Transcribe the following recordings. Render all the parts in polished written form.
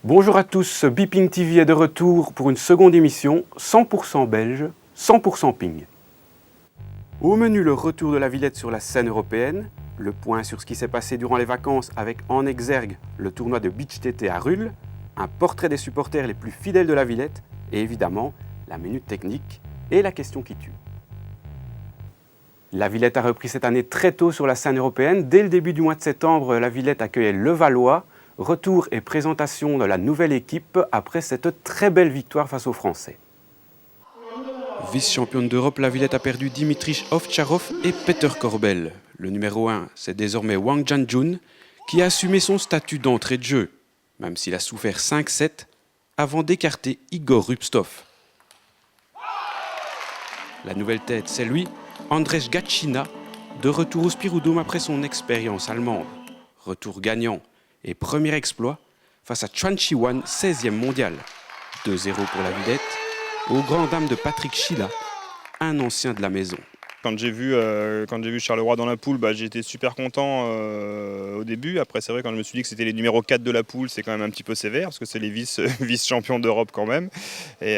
Bonjour à tous, Beeping TV est de retour pour une seconde émission 100% belge, 100% ping. Au menu, le retour de la Villette sur la scène européenne, le point sur ce qui s'est passé durant les vacances avec en exergue le tournoi de beach TT à Rulle, un portrait des supporters les plus fidèles de la Villette et évidemment la minute technique et la question qui tue. La Villette a repris cette année très tôt sur la scène européenne. Dès le début du mois de septembre, la Villette accueillait Levallois. Retour et présentation de la nouvelle équipe après cette très belle victoire face aux Français. Vice-championne d'Europe, la Villette a perdu Dimitri Ovtcharov et Peter Korbel. Le numéro 1, c'est désormais Wang Jianjun, qui a assumé son statut d'entrée de jeu, même s'il a souffert 5-7 avant d'écarter Igor Rubstov. La nouvelle tête, c'est lui, Andrzej Gacina, de retour au Spiroudome après son expérience allemande. Retour gagnant et premier exploit face à Chuan Chi-wan, 16e mondial. 2-0 pour la Villette, aux grandes dames de Patrick Schilla, un ancien de la maison. Quand j'ai vu Charleroi dans la poule, j'étais super content au début. Après, c'est vrai, quand je me suis dit que c'était les numéros 4 de la poule, c'est quand même un petit peu sévère, parce que c'est les vice-champions d'Europe quand même. Et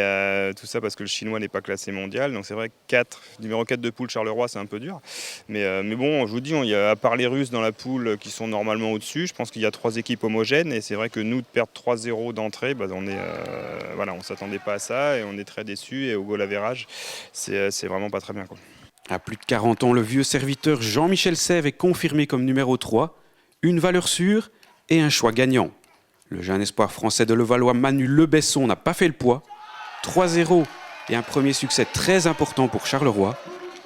tout ça parce que le Chinois n'est pas classé mondial. Donc c'est vrai que numéro 4 de poule Charleroi, c'est un peu dur. Mais bon, je vous dis, il y a, à part les Russes dans la poule qui sont normalement au-dessus, je pense qu'il y a 3 équipes homogènes. Et c'est vrai que nous, de perdre 3-0 d'entrée, on ne s'attendait pas à ça et on est très déçus. Et au goal average, c'est vraiment pas très bien, quoi. À plus de 40 ans, le vieux serviteur Jean-Michel Sèvres est confirmé comme numéro 3, une valeur sûre et un choix gagnant. Le jeune espoir français de Levallois Manu Lebesson n'a pas fait le poids. 3-0 et un premier succès très important pour Charleroi.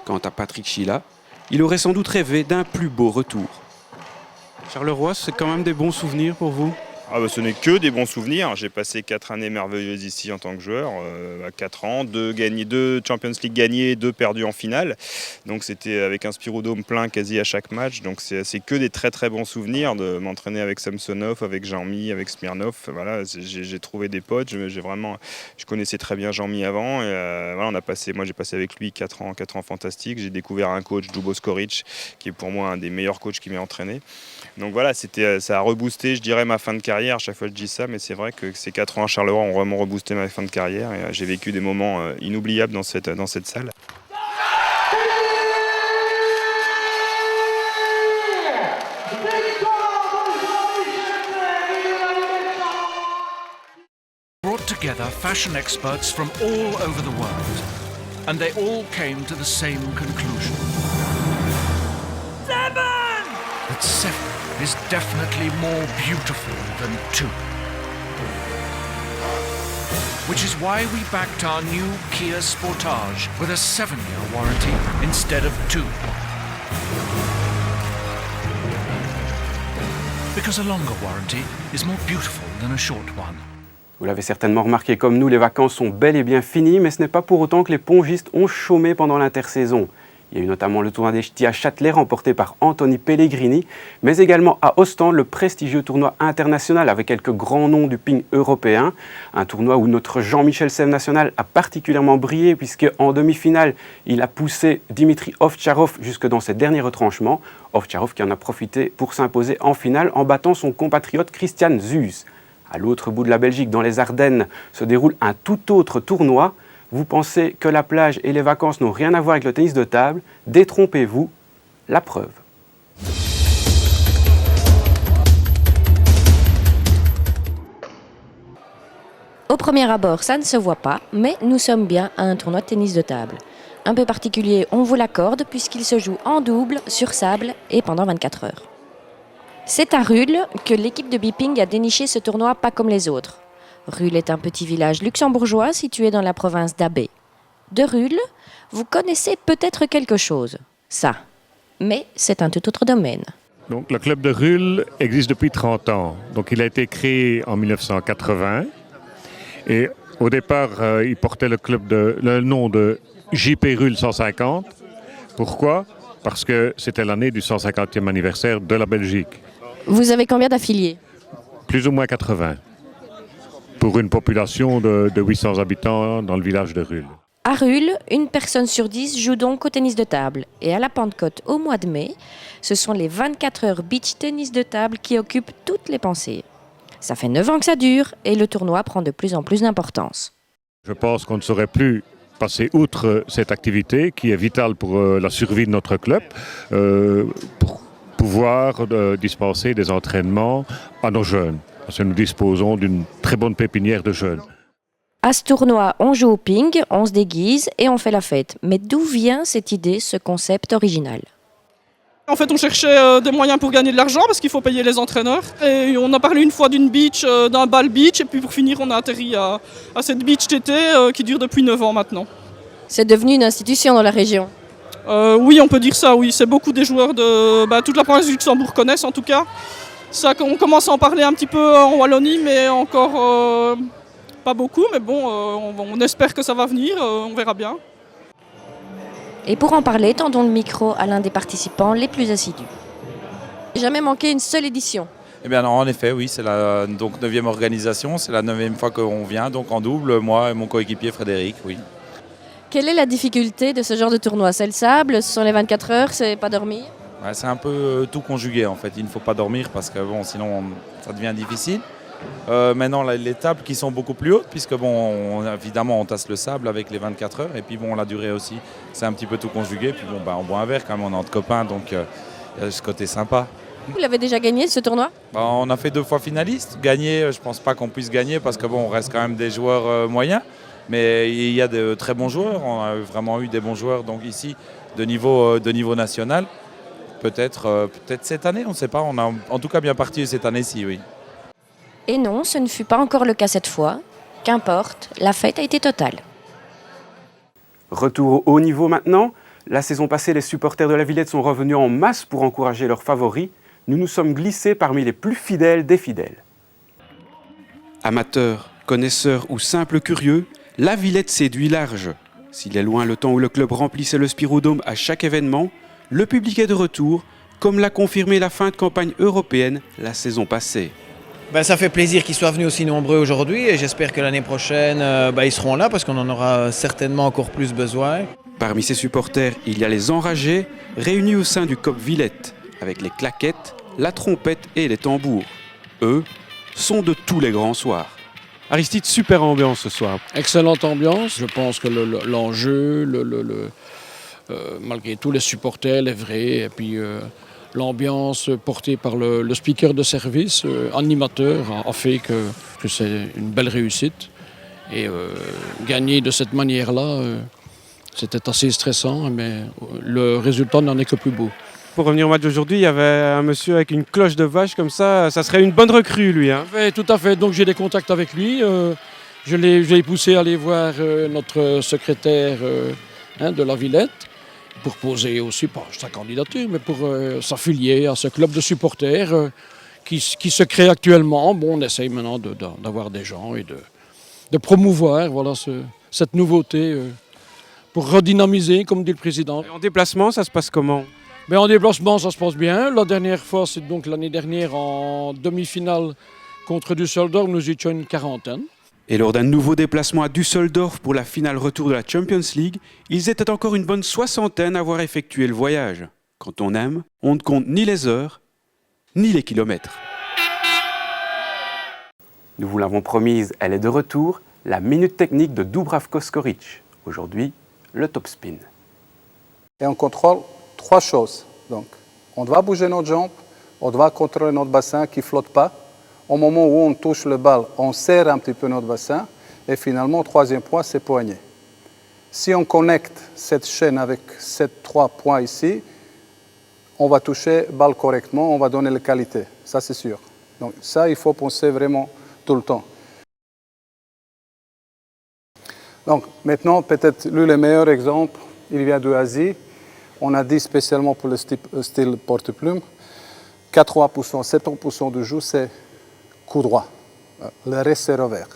Quant à Patrick Schilla, il aurait sans doute rêvé d'un plus beau retour. Charleroi, c'est quand même des bons souvenirs pour vous ? Ce n'est que des bons souvenirs. J'ai passé 4 années merveilleuses ici en tant que joueur. 4 ans, 2 Champions League gagnés, 2 perdus en finale. Donc c'était avec un Spiroudome plein quasi à chaque match. Donc c'est que des très très bons souvenirs de m'entraîner avec Samsonov, avec Jean-Mi, avec Smirnov. Voilà, j'ai trouvé des potes. Je connaissais très bien Jean-Mi avant. Et, moi j'ai passé avec lui 4 ans fantastiques. J'ai découvert un coach, Dubo Skoric, qui est pour moi un des meilleurs coachs qui m'a entraîné. Donc voilà, ça a reboosté, je dirais, ma fin de carrière. À chaque fois je dis ça, mais c'est vrai que ces 4 ans à Charleroi ont vraiment reboosté ma fin de carrière. Et j'ai vécu des moments inoubliables dans cette salle. Brought together fashion experts from all over the world, and they all came to the same conclusion. 7! That 7 is definitely more beautiful than 2. Which is why we backed our new Kia Sportage with a 7-year warranty instead of 2. Because a longer warranty is more beautiful than a short one. Vous l'avez certainement remarqué comme nous, les vacances sont bel et bien finies, mais ce n'est pas pour autant que les pongistes ont chômé pendant l'intersaison. Il y a eu notamment le tournoi des Ch'tis à Châtelet remporté par Anthony Pellegrini, mais également à Ostende le prestigieux tournoi international avec quelques grands noms du ping européen. Un tournoi où notre Jean-Michel Sèvres national a particulièrement brillé puisqu'en demi-finale, il a poussé Dimitri Ovtcharov jusque dans ses derniers retranchements. Ovtcharov qui en a profité pour s'imposer en finale en battant son compatriote Christian Zuys. À l'autre bout de la Belgique, dans les Ardennes, se déroule un tout autre tournoi. Vous pensez que la plage et les vacances n'ont rien à voir avec le tennis de table? Détrompez-vous, la preuve. Au premier abord, ça ne se voit pas, mais nous sommes bien à un tournoi de tennis de table. Un peu particulier, on vous l'accorde, puisqu'il se joue en double, sur sable et pendant 24 heures. C'est à Rulle que l'équipe de Beeping a déniché ce tournoi pas comme les autres. Rulle est un petit village luxembourgeois situé dans la province d'Abbé. De Rulle, vous connaissez peut-être quelque chose, ça. Mais c'est un tout autre domaine. Donc, le club de Rulle existe depuis 30 ans. Donc, il a été créé en 1980. Et au départ, il portait le nom de JP Rulle 150. Pourquoi ? Parce que c'était l'année du 150e anniversaire de la Belgique. Vous avez combien d'affiliés ? Plus ou moins 80. Pour une population de 800 habitants dans le village de Rulle. À Rulle, une personne sur 10 joue donc au tennis de table. Et à la Pentecôte, au mois de mai, ce sont les 24 heures beach tennis de table qui occupent toutes les pensées. Ça fait 9 ans que ça dure et le tournoi prend de plus en plus d'importance. Je pense qu'on ne saurait plus passer outre cette activité qui est vitale pour la survie de notre club, pour pouvoir dispenser des entraînements à nos jeunes. Parce que nous disposons d'une très bonne pépinière de jeunes. À ce tournoi, on joue au ping, on se déguise et on fait la fête. Mais d'où vient cette idée, ce concept original ? En fait, on cherchait des moyens pour gagner de l'argent parce qu'il faut payer les entraîneurs. Et on a parlé une fois d'une beach, d'un bal beach. Et puis pour finir, on a atterri à cette beach TT qui dure depuis 9 ans maintenant. C'est devenu une institution dans la région. Oui, on peut dire ça, oui. C'est beaucoup des joueurs de toute la province du Luxembourg connaissent en tout cas. Ça, on commence à en parler un petit peu en Wallonie, mais encore pas beaucoup. Mais bon, on espère que ça va venir, on verra bien. Et pour en parler, tendons le micro à l'un des participants les plus assidus. Jamais manqué une seule édition. Eh bien non, en effet, oui, c'est la 9e organisation, c'est la 9e fois qu'on vient, donc en double, moi et mon coéquipier Frédéric, oui. Quelle est la difficulté de ce genre de tournoi ? C'est le sable, ce sont les 24 heures, c'est pas dormir ? Ouais, c'est un peu tout conjugué en fait, il ne faut pas dormir parce que bon, sinon ça devient difficile. Maintenant, les tables qui sont beaucoup plus hautes, puisque bon, évidemment, on tasse le sable avec les 24 heures, et puis bon, la durée aussi, c'est un petit peu tout conjugué. Puis bon, on boit un verre quand même, on est entre copains, donc il y a ce côté sympa. Vous l'avez déjà gagné ce tournoi ? On a fait 2 fois finaliste. Gagner, je pense pas qu'on puisse gagner parce que bon, on reste quand même des joueurs moyens, mais il y a de très bons joueurs. On a vraiment eu des bons joueurs, donc ici de niveau national. Peut-être cette année, on ne sait pas. On a en tout cas bien parti cette année-ci, oui. Et non, ce ne fut pas encore le cas cette fois. Qu'importe, la fête a été totale. Retour au haut niveau maintenant. La saison passée, les supporters de la Villette sont revenus en masse pour encourager leurs favoris. Nous nous sommes glissés parmi les plus fidèles des fidèles. Amateurs, connaisseurs ou simples curieux, la Villette séduit large. S'il est loin le temps où le club remplissait le Spirodome à chaque événement, le public est de retour, comme l'a confirmé la fin de campagne européenne la saison passée. Ça fait plaisir qu'ils soient venus aussi nombreux aujourd'hui et j'espère que l'année prochaine, ils seront là parce qu'on en aura certainement encore plus besoin. Parmi ces supporters, il y a les enragés, réunis au sein du COP Villette, avec les claquettes, la trompette et les tambours. Eux sont de tous les grands soirs. Aristide, super ambiance ce soir. Excellente ambiance. Je pense que l'enjeu, malgré tout, les supporters, les vrais, et puis l'ambiance portée par le speaker de service, animateur, a fait que c'est une belle réussite. Et gagner de cette manière-là, c'était assez stressant, mais le résultat n'en est que plus beau. Pour revenir au match d'aujourd'hui, il y avait un monsieur avec une cloche de vache comme ça serait une bonne recrue lui. Hein. Oui, tout à fait, donc j'ai des contacts avec lui. Je l'ai poussé à aller voir notre secrétaire de la Villette pour poser aussi, pas sa candidature, mais pour s'affilier à ce club de supporters qui se crée actuellement. Bon, on essaye maintenant d'avoir des gens et de promouvoir cette nouveauté pour redynamiser, comme dit le président. Et en déplacement, ça se passe comment ? En déplacement, ça se passe bien. La dernière fois, c'est donc l'année dernière en demi-finale contre Düsseldorf, nous étions une quarantaine. Et lors d'un nouveau déplacement à Düsseldorf pour la finale retour de la Champions League, ils étaient encore une bonne soixantaine à avoir effectué le voyage. Quand on aime, on ne compte ni les heures, ni les kilomètres. Nous vous l'avons promise, elle est de retour, la minute technique de Dubravko Skoric. Aujourd'hui, le top spin. Et on contrôle 3 choses. Donc, on doit bouger notre jambe, on doit contrôler notre bassin qui ne flotte pas. Au moment où on touche le bal, on serre un petit peu notre bassin. Et finalement, 3e point, c'est poignet. Si on connecte cette chaîne avec ces 3 points ici, on va toucher le bal correctement, on va donner la qualité. Ça, c'est sûr. Donc ça, il faut penser vraiment tout le temps. Donc maintenant, peut-être le meilleur exemple, il vient d'Asie. On a dit spécialement pour le style porte-plume, 80%, 70% du jeu, c'est coup droit. Le reste, c'est revers.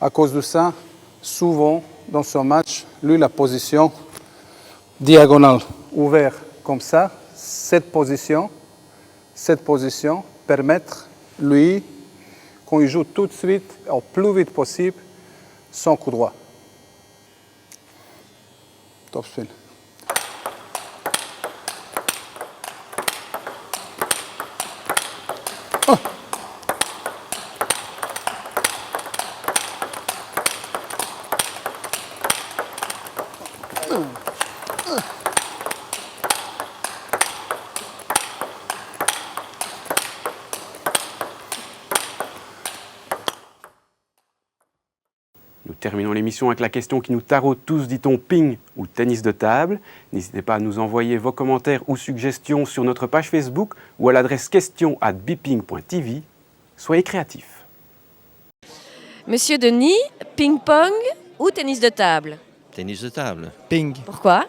À cause de ça, souvent, dans ce match, lui, la position diagonale, ouvert comme ça, cette position permet, lui, quand il joue tout de suite, au plus vite possible, son coup droit. Top spin. terminons l'émission avec la question qui nous taraude tous, dit-on ping ou tennis de table? N'hésitez pas à nous envoyer vos commentaires ou suggestions sur notre page Facebook ou à l'adresse question@bping.tv. Soyez créatifs. Monsieur Denis, ping-pong ou tennis de table? Tennis de table. Ping. Pourquoi?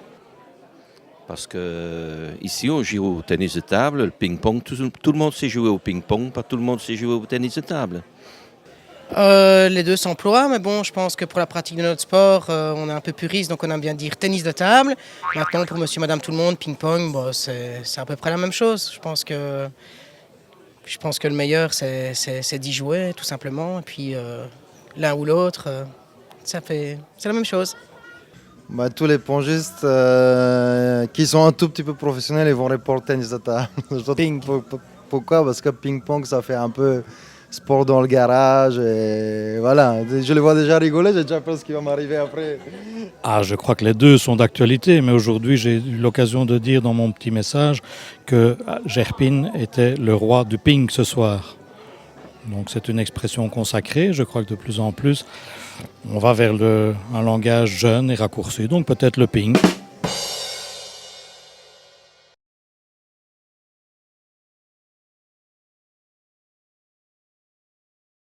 Parce que ici on joue au tennis de table, le ping-pong, tout le monde sait jouer au ping-pong, pas tout le monde sait jouer au tennis de table. Les deux s'emploient, mais bon, je pense que pour la pratique de notre sport, on est un peu puriste, donc on aime bien dire tennis de table. Maintenant, pour monsieur, madame, tout le monde, ping-pong, bon, c'est à peu près la même chose. Je pense que le meilleur, c'est d'y jouer, tout simplement. Et puis, l'un ou l'autre, c'est la même chose. Bah, tous les pongistes qui sont un tout petit peu professionnels, ils vont répondre tennis de table. Ping. Pourquoi? Parce que ping-pong, ça fait un peu sport dans le garage. Et voilà, je les vois déjà rigoler, j'ai déjà peur ce qui va m'arriver après. Ah, je crois que les deux sont d'actualité, mais aujourd'hui, j'ai eu l'occasion de dire dans mon petit message que Gerpin était le roi du ping ce soir. Donc c'est une expression consacrée. Je crois que de plus en plus, on va vers un langage jeune et raccourci. Donc peut-être le ping.